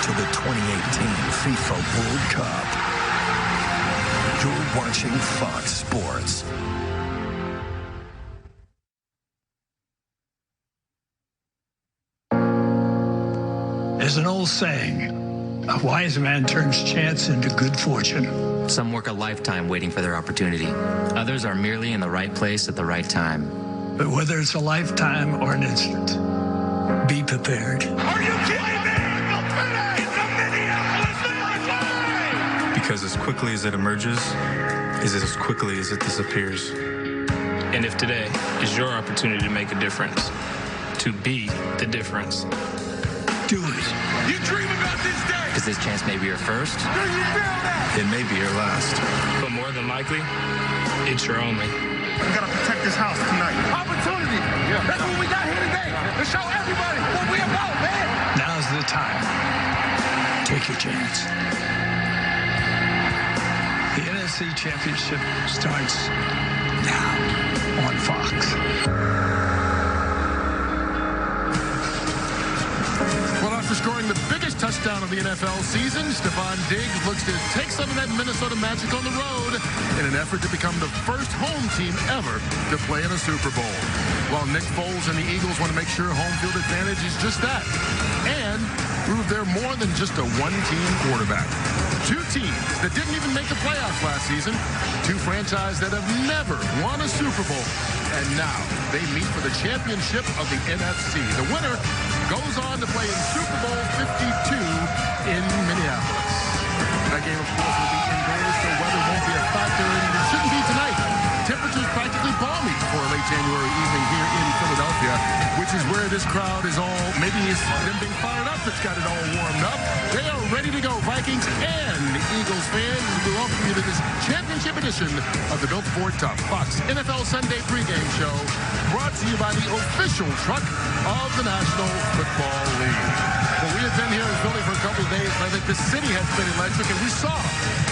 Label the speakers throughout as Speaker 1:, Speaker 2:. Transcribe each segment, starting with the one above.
Speaker 1: to the 2018 FIFA World Cup. You're watching Fox Sports.
Speaker 2: There's an old saying, a wise man turns chance into good fortune.
Speaker 3: Some work a lifetime waiting for their opportunity. Others are merely in the right place at the right time.
Speaker 2: But whether it's a lifetime or an instant, be prepared.
Speaker 4: Are you kidding me? It's a Minneapolis Miracle!
Speaker 5: Because as quickly as it emerges, is as quickly as it disappears.
Speaker 6: And if today is your opportunity to make a difference, to be the difference,
Speaker 2: Do it.
Speaker 4: You dream about this day!
Speaker 3: Because this chance may be your first.
Speaker 4: Do you feel that?
Speaker 5: It may be your last.
Speaker 6: but more than likely, it's your only.
Speaker 4: We gotta protect this house tonight. Opportunity! Yeah. That's what we got here today. To show everybody what we about, man!
Speaker 2: Now's the time. Take your chance. The NFC Championship starts now on Fox.
Speaker 7: Well, after scoring the biggest touchdown of the NFL season, Stephon Diggs looks to take some of that Minnesota magic on the road in an effort to become the first home team ever to play in a Super Bowl. While Nick Foles and the Eagles want to make sure home field advantage is just that, and prove they're more than just a one-team quarterback. Two teams that didn't even make the playoffs last season, two franchises that have never won a Super Bowl, and now they meet for the championship of the NFC. The winner goes on to play in Super Bowl 52 in Minneapolis. That game, of course, will be indoors, so weather won't be a factor, and it shouldn't be tonight. Temperatures practically balmy for a late January evening here in Philadelphia, which is where this crowd is all, maybe it's them being fired up that's got it all warmed up. They are ready to go, Vikings and Eagles fans. We welcome you to this championship edition of the Built Ford Tough Fox NFL Sunday pregame show, brought to you by the official truck of the National Football League. Well, we have been here in Philly for a couple of days, and I think the city has been electric, and we saw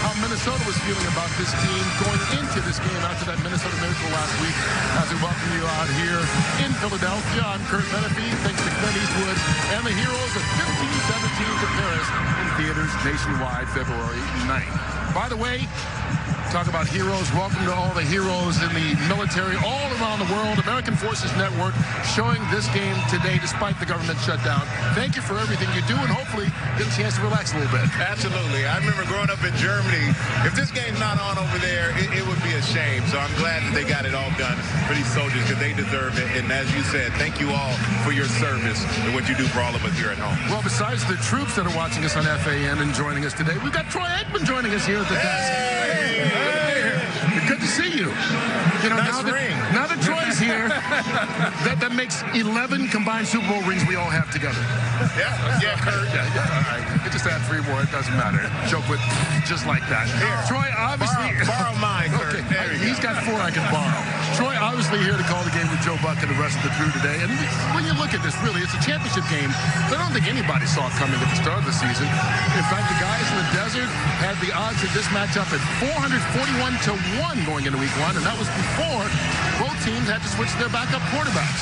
Speaker 7: how Minnesota was feeling about this team going into this game after that Minnesota Miracle last week. As we welcome you out here in Philadelphia, I'm Kurt Menefee, thanks to Clint Eastwood, and the heroes of 1517 to Paris in theaters nationwide February 9th. By the way, talk about heroes. Welcome to all the heroes in the military all around the world. American Forces Network showing this game today despite the government shutdown. Thank you for everything you do, and hopefully get a chance to relax a little bit.
Speaker 8: Absolutely. I remember growing up in Germany. If this game's not on over there, it would be a shame. So I'm glad that they got it all done for these soldiers because they deserve it. And as you said, thank you all for your service and what you do for all of us here at home.
Speaker 7: Well, besides the troops that are watching us on FAN and joining us today, we've got Troy Aikman joining us here at the desk. Hey! Good to see you. You know,
Speaker 8: nice
Speaker 7: now that Troy's here, that makes 11 combined Super Bowl rings we all have together.
Speaker 8: Yeah, Kurt.
Speaker 7: Yeah, all right. We just add 3 more. It doesn't matter. Joke with just like that. Here, Troy, obviously.
Speaker 8: Borrow mine, Kurt.
Speaker 7: Okay.
Speaker 8: There you
Speaker 7: He's
Speaker 8: go.
Speaker 7: got 4 I can borrow. Troy, obviously here to call the game with Joe Buck and the rest of the crew today. And when you look at this, really, it's a championship game that I don't think anybody saw coming at the start of the season. In fact, the guys in the desert had the odds of this matchup at 441 to 1 going into week 1, and that was before both teams had to switch their backup quarterbacks.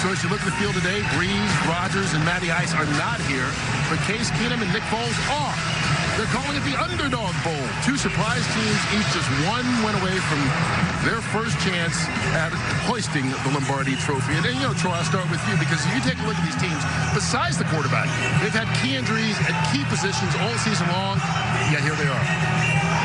Speaker 7: So as you look at the field today, Breeze, Rodgers, and Matty Ice are not here, but Case Keenum and Nick Foles are. They're calling it the Underdog Bowl. 2 surprise teams, each just 1 win away from their first chance at hoisting the Lombardi Trophy. And you know, Troy, I'll start with you, because if you take a look at these teams, besides the quarterback, they've had key injuries at key positions all season long, yet here they are.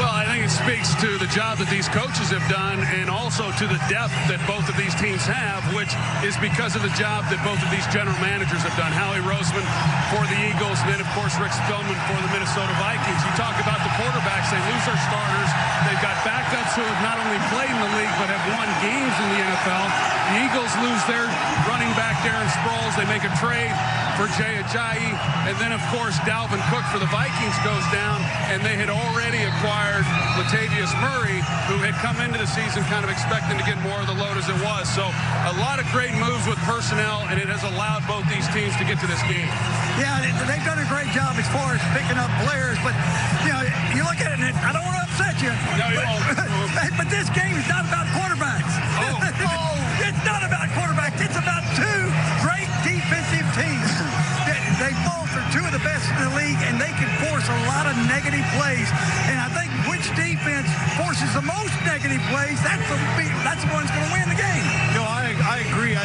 Speaker 9: Well, I think it speaks to the job that these coaches have done, and also to the depth that both of these teams have, which is because of the job that both of these general managers have done. Howie Roseman for the Eagles, and then, of course, Rick Spielman for the Minnesota Vikings. You talk about the quarterbacks, they lose their starters. They've got backups who have not only played in the league, but have won games in the NFL. The Eagles lose their running back, Darren Sproles. They make a trade for Jay Ajayi, and then, of course, Dalvin Cook for the Vikings goes down, and they had already acquired Latavius Murray, who had come into the season kind of expecting to get more of the load as it was. So a lot of great moves with personnel, and it has allowed both these teams to get to this game.
Speaker 10: Yeah, they've done a great job as far as picking up players, but you know, you look at it, and I don't want to upset you.
Speaker 9: No, you won't.
Speaker 10: But this game is not about quarterbacks. It's not about quarterbacks. It's about 2 great defensive teams. They faltered 2 of of the best in the league, and they can force a lot of negative plays. And I think which defense forces the most negative plays, that's the one that's going to win the game.
Speaker 11: I agree.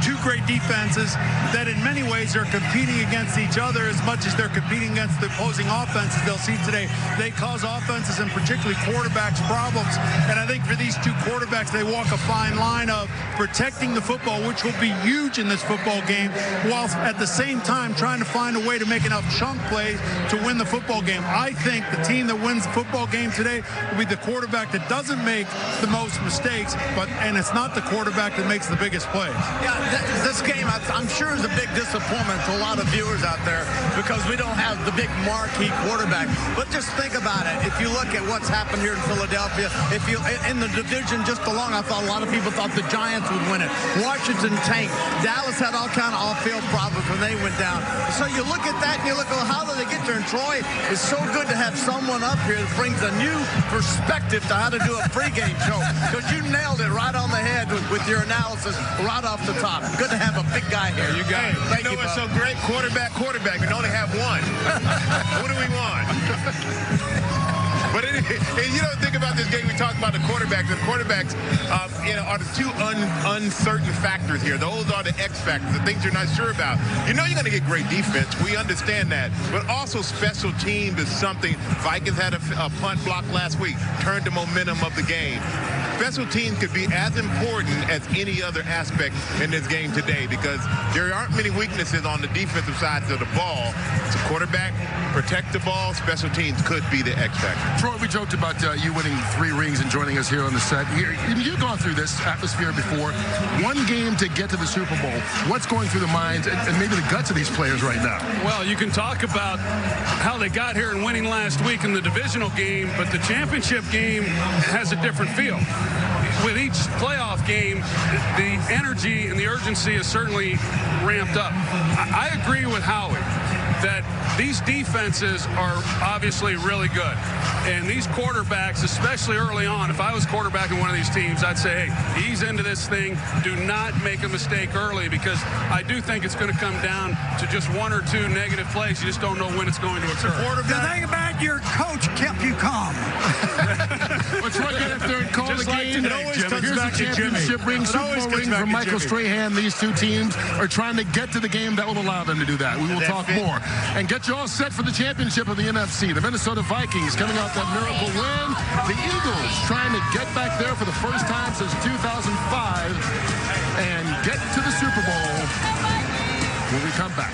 Speaker 11: Two great defenses that in many ways are competing against each other as much as they're competing against the opposing offenses they'll see today. They cause offenses and particularly quarterbacks problems. And I think for these two quarterbacks, they walk a fine line of protecting the football, which will be huge in this football game, while at the same time trying to find a way to make enough chunk plays to win the football game. I think the team that wins the football game today will be the quarterback that doesn't make the most mistakes, and it's not the quarterback that makes the biggest plays.
Speaker 12: Yeah, this game, I'm sure, is a big disappointment to a lot of viewers out there because we don't have the big marquee quarterback. But just think about it. If you look at what's happened here in Philadelphia, in the division just along, I thought a lot of people thought the Giants would win it. Washington tanked. Dallas had all kind of off-field problems when they went down. So you look at that and you look, well, how did they get there? And Troy, it's so good to have someone up here that brings a new perspective to how to do a pregame show because you nailed it right on the head with your analysis right off the top. Good to have a big guy here.
Speaker 8: You got it.
Speaker 12: Thank you,
Speaker 8: what's so great? Quarterback. We can only have one. What do we want? But you don't think about this game. We talk about the quarterbacks. The quarterbacks, are the two uncertain factors here. Those are the X factors, the things you're not sure about. You're going to get great defense. We understand that. But also special teams is something. Vikings had a punt block last week, turned the momentum of the game. Special teams could be as important as any other aspect in this game today because there aren't many weaknesses on the defensive side of the ball. So quarterback, protect the ball. Special teams could be the X factor.
Speaker 7: Troy, we joked about you winning 3 rings and joining us here on the set. You've gone through this atmosphere before. One game to get to the Super Bowl. What's going through the minds and maybe the guts of these players right now?
Speaker 9: Well, you can talk about how they got here and winning last week in the divisional game, but the championship game has a different feel. With each playoff game, the energy and the urgency is certainly ramped up. I agree with Howie that these defenses are obviously really good. And these quarterbacks, especially early on, if I was quarterbacking one of these teams, I'd say, hey, ease into this thing. Do not make a mistake early because I do think it's going to come down to just 1 or 2 negative plays. You just don't know when it's going to occur.
Speaker 10: The thing about your coach kept you calm.
Speaker 7: Let's run get up there and call
Speaker 11: Just
Speaker 7: the
Speaker 11: like
Speaker 7: game.
Speaker 11: today, Jimmy.
Speaker 7: Here's the championship ring, Super Bowl ring from Michael Strahan. These two teams are trying to get to the game that will allow them to do that. We will talk more and get you all set for the championship of the NFC. The Minnesota Vikings coming off that miracle win. The Eagles trying to get back there for the first time since 2005 and get to the Super Bowl when we come back.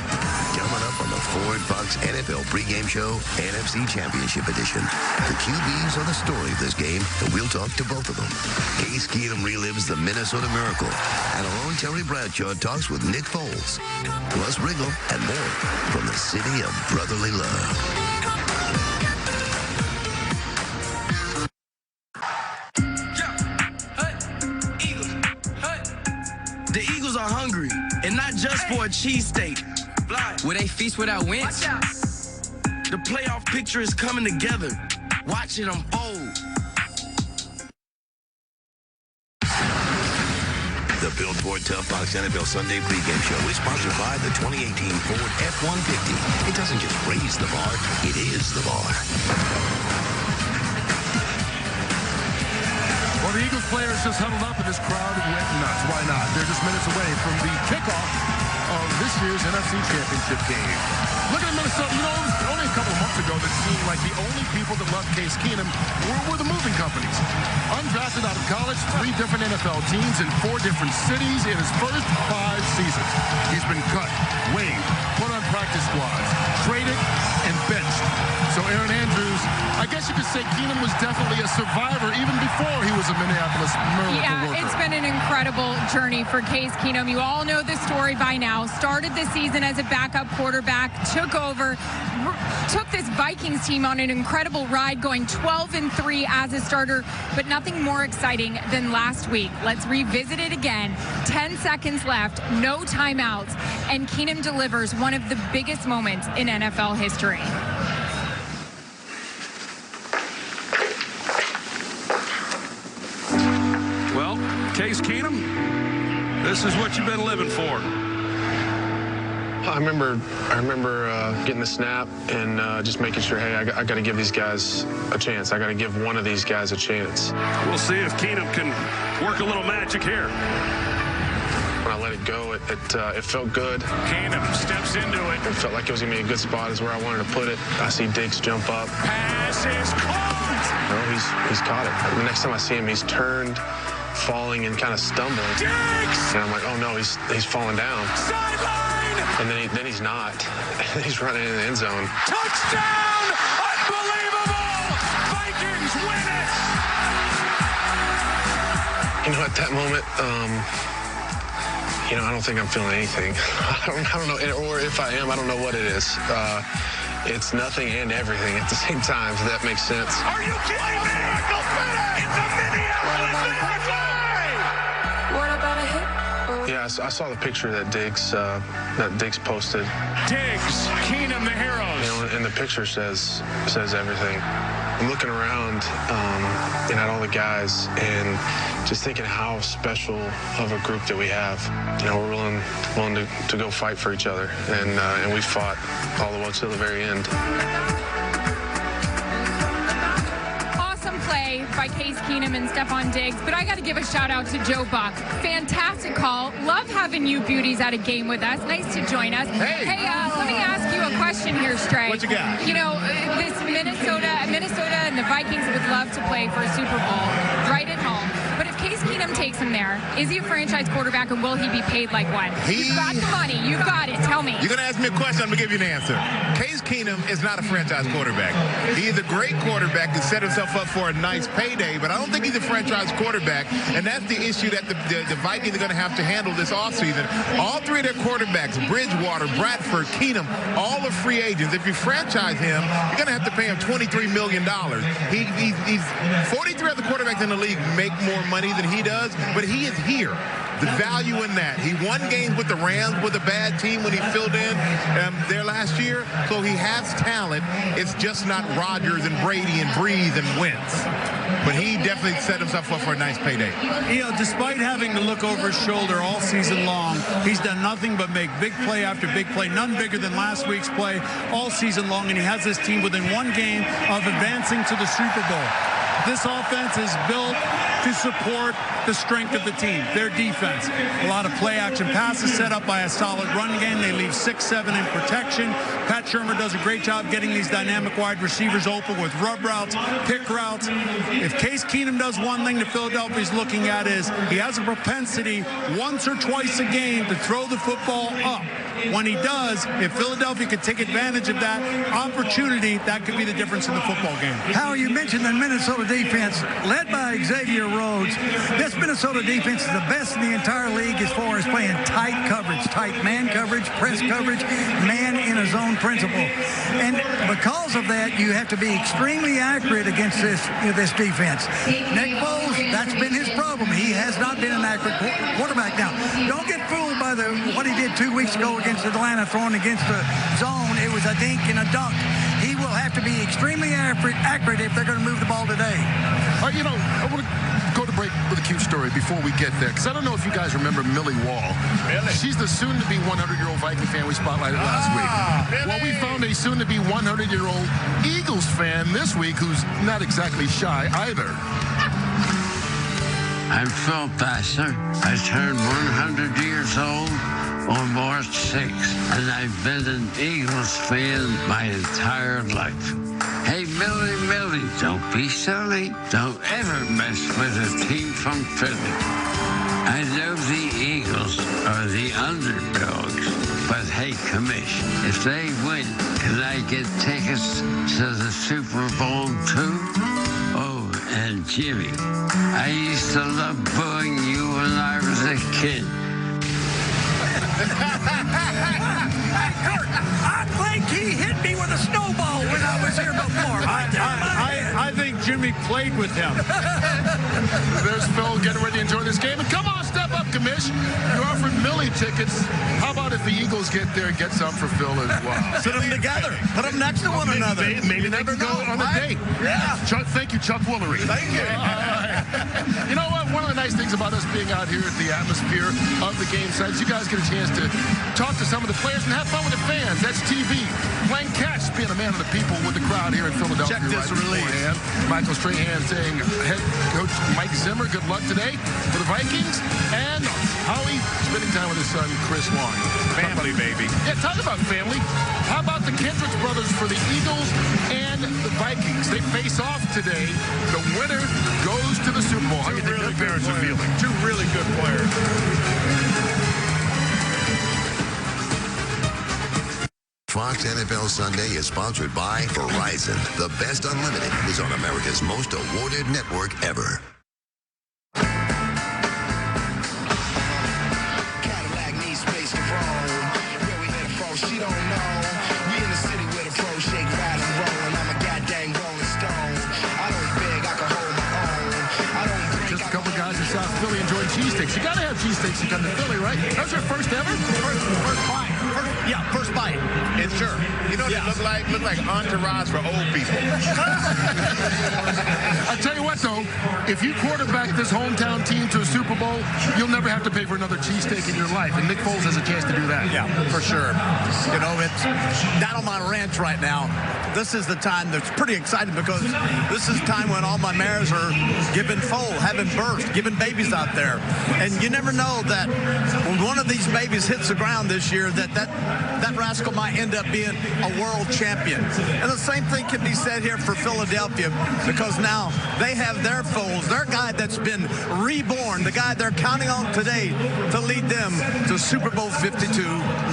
Speaker 13: Coming up on the Ford Fox NFL pregame show, NFC Championship Edition. The QBs are the story of this game, and we'll talk to both of them. Case Keenum relives the Minnesota Miracle, and our own Terry Bradshaw talks with Nick Foles. Plus Wriggle and more from the city of brotherly love.
Speaker 14: The Eagles are hungry, and not just for a cheesesteak. Will they feast without Wentz? The playoff picture is coming together. Watch it unfold.
Speaker 13: The Built Ford Tough Box NFL Sunday pregame show is sponsored by the 2018 Ford F-150. It doesn't just raise the bar, it is the bar.
Speaker 7: Well, the Eagles players just huddled up and this crowd went nuts. Why not? They're just minutes away from the kickoff of this year's NFC Championship game. Look at Minnesota. You know, it was only a couple of months ago that seemed like the only people that loved Case Keenum were the moving companies. Undrafted out of college, 3 different NFL teams in 4 different cities in his first 5 seasons. He's been cut, waived, put on practice squads, traded, and benched. So Aaron Andrews, I guess you could say Keenum was definitely a survivor even before he was a Minneapolis Miracle worker.
Speaker 15: It's been an incredible journey for Case Keenum. You all know the story by now. Started the season as a backup quarterback, took over, took this Vikings team on an incredible ride, going 12-3 as a starter, but nothing more exciting than last week. Let's revisit it again. 10 seconds left, no timeouts, and Keenum delivers one of the biggest moments in NFL history.
Speaker 9: Case Keenum, this is what you've been living for.
Speaker 16: I remember getting the snap and just making sure, hey, I got to give these guys a chance. I got to give one of these guys a chance.
Speaker 9: We'll see if Keenum can work a little magic here.
Speaker 16: When I let it go, it felt good.
Speaker 9: Keenum steps into it.
Speaker 16: It felt like it was going to be a good spot is where I wanted to put it. I see Diggs jump up.
Speaker 9: Pass is caught.
Speaker 16: No, he's caught it. The next time I see him, he's turned, falling and kind of stumbling.
Speaker 9: Diggs!
Speaker 16: And I'm like, oh no, he's falling down.
Speaker 9: Sideline!
Speaker 16: And then he's not. He's running in the end zone.
Speaker 9: Touchdown! Unbelievable! Vikings win it!
Speaker 16: You know, at that moment, I don't think I'm feeling anything. I don't know, or if I am, I don't know what it is. It's nothing and everything at the same time, if that makes sense.
Speaker 9: Are you kidding me? It's a Minneapolis Miracle!
Speaker 17: What about a hit?
Speaker 16: Yeah, I saw the picture that Diggs posted.
Speaker 9: Diggs, Keenum, the heroes.
Speaker 16: You know, and the picture says everything. I'm looking around and at all the guys and just thinking how special of a group that we have. You know, we're willing to go fight for each other, and we fought all the way to the very end.
Speaker 15: Awesome play by Case Keenum and Stephon Diggs, but I got to give a shout out to Joe Buck. Fantastic call. Love having you beauties at a game with us. Nice to join us.
Speaker 8: Hey,
Speaker 15: let me ask you a question here, Stray.
Speaker 8: What you got?
Speaker 15: You know, this Minnesota and the Vikings would love to play for a Super Bowl right at home. But if Case Keenum takes him there, is he a franchise quarterback, and will he be paid like one? You've got the money. You've got it. Tell me.
Speaker 8: You're going to ask me a question. I'm going to give you an answer. Case Keenum is not a franchise quarterback. He is a great quarterback to set himself up for a nice payday, but I don't think he's a franchise quarterback, and that's the issue that the Vikings are going to have to handle this offseason. All three of their quarterbacks, Bridgewater, Bradford, Keenum, all are free agents. If you franchise him, you're going to have to pay him $23 million. He's 43 other quarterbacks in the league make more money than he does, but he is here. The value in that. He won games with the Rams with a bad team when he filled in there last year, so he has talent. It's just not Rodgers and Brady and Breeze and Wentz. But he definitely set himself up for a nice payday.
Speaker 11: You know, despite having to look over his shoulder all season long, he's done nothing but make big play after big play, none bigger than last week's play all season long, and he has this team within one game of advancing to the Super Bowl. This offense is built to support the strength of the team, their defense. A lot of play-action passes set up by a solid run game. They leave 6-7 in protection. Pat Shurmur does a great job getting these dynamic wide receivers open with rub routes, pick routes. If Case Keenum does one thing that Philadelphia's looking at is he has a propensity once or twice a game to throw the football up. When he does, if Philadelphia could take advantage of that opportunity, that could be the difference in the football game.
Speaker 10: Howard, you mentioned the Minnesota defense led by Xavier Rhodes. This Minnesota defense is the best in the entire league as far as playing tight coverage, tight man coverage, press coverage, man in a zone principle. And because of that, you have to be extremely accurate against this defense. Nick Foles, that's been his problem. He has not been an accurate quarterback. Now, don't get fooled by what he did 2 weeks ago against Atlanta, throwing against the zone. It was a dink and a dunk. He will have to be extremely accurate if they're going to move the ball today.
Speaker 7: You know, I want to go to break with a cute story before we get there, because I don't know if you guys remember Millie Wall.
Speaker 8: Really?
Speaker 7: She's the soon-to-be 100-year-old Viking fan we spotlighted last week.
Speaker 8: Really?
Speaker 7: Well, we found a soon-to-be 100-year-old Eagles fan this week who's not exactly shy either.
Speaker 18: I'm Phil Bassler. I turned 100 years old on March 6th, and I've been an Eagles fan my entire life. Hey, Millie, don't be silly. Don't ever mess with a team from Philly. I know the Eagles are the underdogs, but hey, Commish, if they win, can I get tickets to the Super Bowl too? Oh, and Jimmy, I used to love booing you when I was a kid.
Speaker 10: Hey, Kurt, I think he hit me with a snowball when I was here before.
Speaker 11: I think Jimmy played with him.
Speaker 7: There's Phil getting ready to enjoy this game. And come on, step up. Commish, you're offering Millie tickets. How about if the Eagles get there and get some for Phil as well?
Speaker 12: Sit them together. Put them next to one another.
Speaker 7: Maybe they can go on a date.
Speaker 12: Yeah.
Speaker 7: Thank you, Chuck Woolery.
Speaker 12: Thank you.
Speaker 7: You know what? One of the nice things about us being out here at the atmosphere of the game sites, you guys get a chance to talk to some of the players and have fun with the fans. That's TV. Playing catch, being a man of the people with the crowd here in Philadelphia.
Speaker 12: Check this release.
Speaker 7: Michael Strahan saying, head coach Mike Zimmer, good luck today for the Vikings. And Howie spending time with his son, Chris Long.
Speaker 8: Family, baby.
Speaker 7: Yeah, talk about family. How about the Kendricks brothers for the Eagles and the Vikings? They face off today. The winner goes to the Super Bowl. How do you think their parents are feeling?
Speaker 12: Two really good players.
Speaker 13: Fox NFL Sunday is sponsored by Verizon. The best unlimited is on America's most awarded network ever.
Speaker 14: Cadillac needs space to roll. Where we headed from, she don't know. We in the city with a pro shake, ride and roll, and I'm a goddamn rolling stone. I don't beg, I can hold my own. I don't drink.
Speaker 7: Just a couple guys in South Philly enjoying cheesesteaks. You got to have cheesesteaks to come to Philly, right? That was your first ever?
Speaker 12: First bite. First bite.
Speaker 8: It's sure. You know what it look like? Look like entourage for old people.
Speaker 7: I tell you what, though, if you quarterback this hometown team to a Super Bowl, you'll never have to pay for another cheesesteak in your life. And Nick Foles has a chance to do that.
Speaker 12: Yeah, for sure. You know, it's down on my ranch right now. This is the time that's pretty exciting because this is the time when all my mares are giving foal, having birth, giving babies out there. And you never know that when one of these babies hits the ground this year, that rascal might end up being a world champion. And the same thing can be said here for Philadelphia because now they have their foals, their guy that's been reborn, the guy they're counting on today to lead them to Super Bowl 52,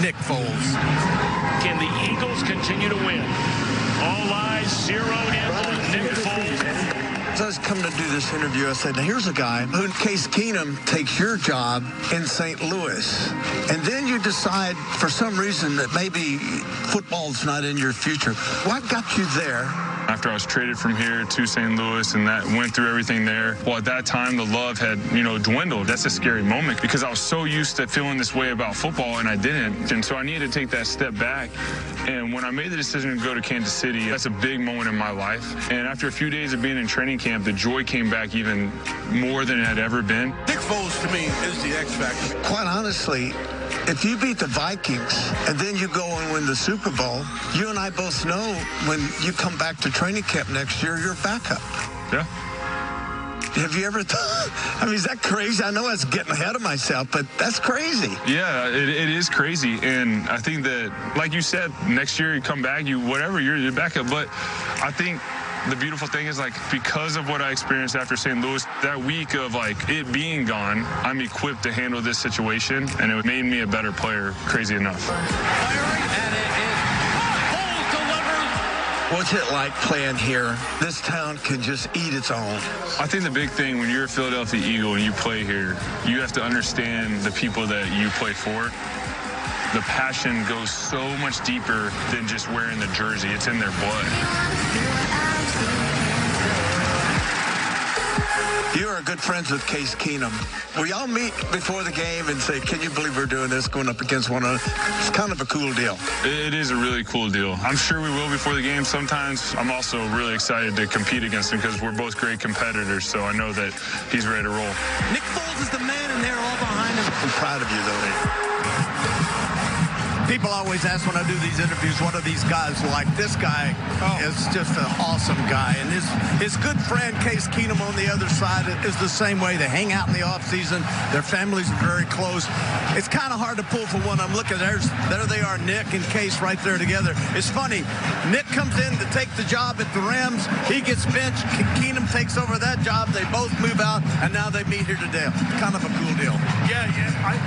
Speaker 12: Nick Foles.
Speaker 19: Can the Eagles continue to win? All eyes zeroed in on Nick Foles.
Speaker 20: As I was coming to do this interview, I said, now here's a guy who, in Case Keenum, takes your job in St. Louis. And then you decide, for some reason, that maybe football's not in your future. What got you there?
Speaker 5: After I was traded from here to St. Louis and that went through everything there, well, at that time, the love had, dwindled. That's a scary moment because I was so used to feeling this way about football and I didn't. And so I needed to take that step back. And when I made the decision to go to Kansas City, that's a big moment in my life. And after a few days of being in training camp, the joy came back even more than it had ever been.
Speaker 20: Nick Foles, to me, is the X factor. Quite honestly, if you beat the Vikings and then you go and win the Super Bowl, you and I both know when you come back to training camp next year, you're backup.
Speaker 5: Yeah.
Speaker 20: Have you ever thought, I mean, is that crazy? I know that's getting ahead of myself, but that's crazy.
Speaker 5: Yeah, it is crazy. And I think that, like you said, next year you come back, you're backup. But I think the beautiful thing is, because of what I experienced after St. Louis, that week of, it being gone, I'm equipped to handle this situation, and it made me a better player, crazy enough.
Speaker 20: What's it like playing here? This town can just eat its own.
Speaker 5: I think the big thing when you're a Philadelphia Eagle and you play here, you have to understand the people that you play for. The passion goes so much deeper than just wearing the jersey. It's in their blood.
Speaker 20: You are good friends with Case Keenum. Will y'all meet before the game and say, can you believe we're doing this, going up against one another? It's kind of a cool deal.
Speaker 5: It is a really cool deal. I'm sure we will before the game sometimes. I'm also really excited to compete against him because we're both great competitors, so I know that he's ready to roll.
Speaker 12: Nick Foles is the man, and they're all behind him.
Speaker 20: I'm proud of you, though.
Speaker 12: People always ask when I do these interviews, what are these guys like? This guy is just an awesome guy. And his good friend, Case Keenum, on the other side is the same way. They hang out in the offseason. Their families are very close. It's kind of hard to pull for one. I'm looking, there they are, Nick and Case right there together. It's funny. Nick comes in to take the job at the Rams. He gets benched. Keenum takes over that job. They both move out, and now they meet here today. Kind of a cool deal.
Speaker 11: Yeah.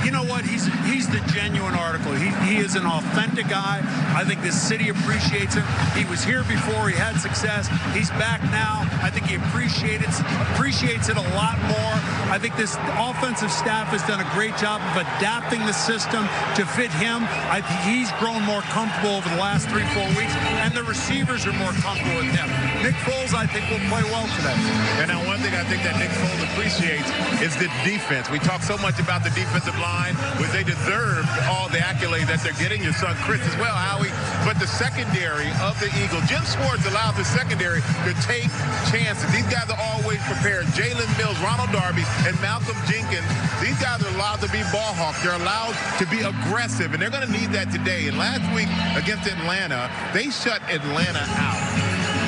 Speaker 11: You know what? He's the genuine article. He is He's an authentic guy. I think this city appreciates him. He was here before. He had success. He's back now. I think he appreciates it a lot more. I think this offensive staff has done a great job of adapting the system to fit him. I think he's grown more comfortable over the last 3-4 weeks, and the receivers are more comfortable with him. Nick Foles, I think, will play well today.
Speaker 8: And now one thing I think that Nick Foles appreciates is the defense. We talk so much about the defensive line, which they deserve all the accolades that they're getting. Your son Chris as well, Howie. But the secondary of the Eagles, Jim Schwartz allows the secondary to take chances. These guys are always prepared. Jalen Mills, Ronald Darby, and Malcolm Jenkins, these guys are allowed to be ball hawks. They're allowed to be aggressive, and they're going to need that today. And last week against Atlanta, they shut Atlanta out.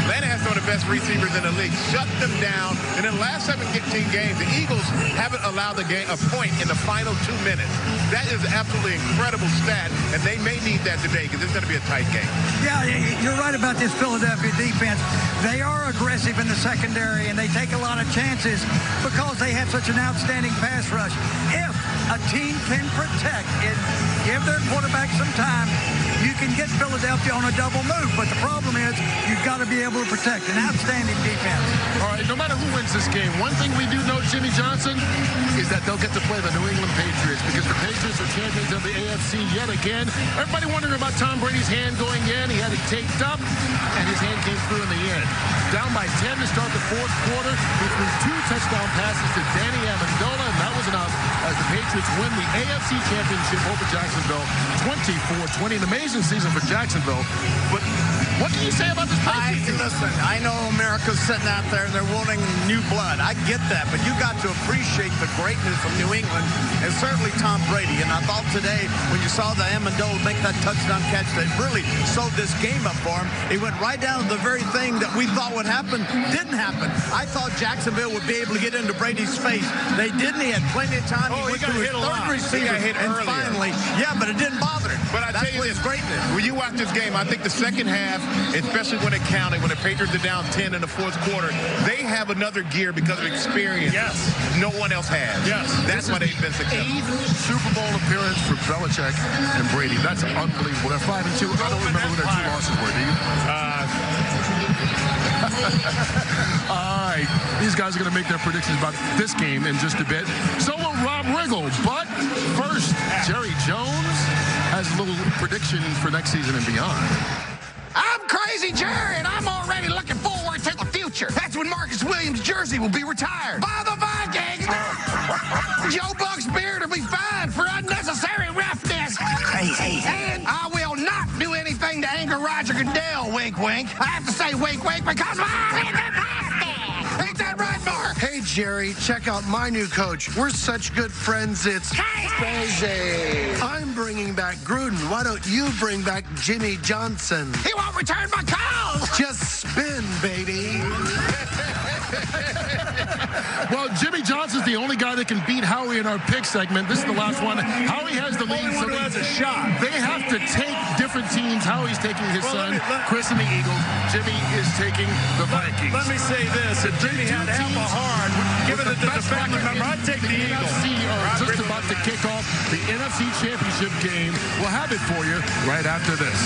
Speaker 8: Atlanta has some of the best receivers in the league. Shut them down. And in the last 17 games, the Eagles haven't allowed a point in the final 2 minutes. That is an absolutely incredible stat, and they may need that today because it's going to be a tight game.
Speaker 10: Yeah, you're right about this Philadelphia defense. They are aggressive in the secondary, and they take a lot of chances because they have such an outstanding pass rush. If a team can protect and give their quarterback some time, you can get Philadelphia on a double move. But the problem is you've got to be able to protect. An outstanding defense.
Speaker 7: All right, no matter who wins this game, one thing we do know, Jimmy Johnson, is that they'll get to play the New England Patriots because the Patriots are champions of the AFC yet again. Everybody wondering about Tom Brady's hand going in. He had it taped up, and his hand came through in the end. Down by 10 to start the fourth quarter. He threw 2 touchdown passes to Danny Amendola, and that was enough as the Patriots win the AFC Championship over Jacksonville 24-20. An amazing season for Jacksonville. But what can you say about this Patriots team?
Speaker 12: Listen, I know America's sitting out there and they're wanting new blood. I get that, but you got to appreciate the greatness of New England and certainly Tom Brady. And I thought today, when you saw the Amendola make that touchdown catch that really sewed this game up for him, he went right down to the very thing that we thought would happen didn't happen. I thought Jacksonville would be able to get into Brady's face. They didn't. He had plenty of time.
Speaker 8: Oh,
Speaker 12: he went through his third receiver, and finally, but it didn't bother him.
Speaker 8: But I tell you this,
Speaker 12: greatness.
Speaker 8: When you watch this game, I think the second half, especially when it counted, when the Patriots are down 10 in the fourth quarter, they have another gear because of experience.
Speaker 7: Yes.
Speaker 8: No one else has.
Speaker 7: Yes.
Speaker 8: That's why they've been successful.
Speaker 7: 8th Super Bowl appearance for Belichick and Brady. That's unbelievable. They're 5-2. I don't remember who their 2 losses were. Do you? All right. These guys are going to make their predictions about this game in just a bit. So will Rob Riggle. But first, Jerry Jones has a little prediction for next season and beyond.
Speaker 21: I'm Crazy Jerry, and I'm already looking forward to the future. That's when Marcus Williams' jersey will be retired by the Vikings. Joe Buck's beard will be fined for unnecessary roughness.
Speaker 14: Crazy.
Speaker 21: And I will not do anything to anger Roger Goodell, wink, wink. I have to say wink, wink, because I'm in the basket. Ain't that right, Mark?
Speaker 22: Hey, Jerry, check out my new coach. We're such good friends, it's crazy. I'm bringing back Gruden. Why don't you bring back Jimmy Johnson?
Speaker 21: He won't return my calls.
Speaker 22: Just spin, baby.
Speaker 7: Well, Jimmy Johnson's the only guy that can beat Howie in our pick segment. This is the last one. Howie has the lead.
Speaker 11: Only one who has a shot.
Speaker 7: They have to take different teams. Howie's taking his son, Chris and the Eagles. Jimmy is taking the Vikings.
Speaker 11: Let me say this. If Jimmy had half a heart, given that the defending member, I'd take the Eagles.
Speaker 7: NFC are just about to kick off the NFC Championship game. We'll have it for you right after this.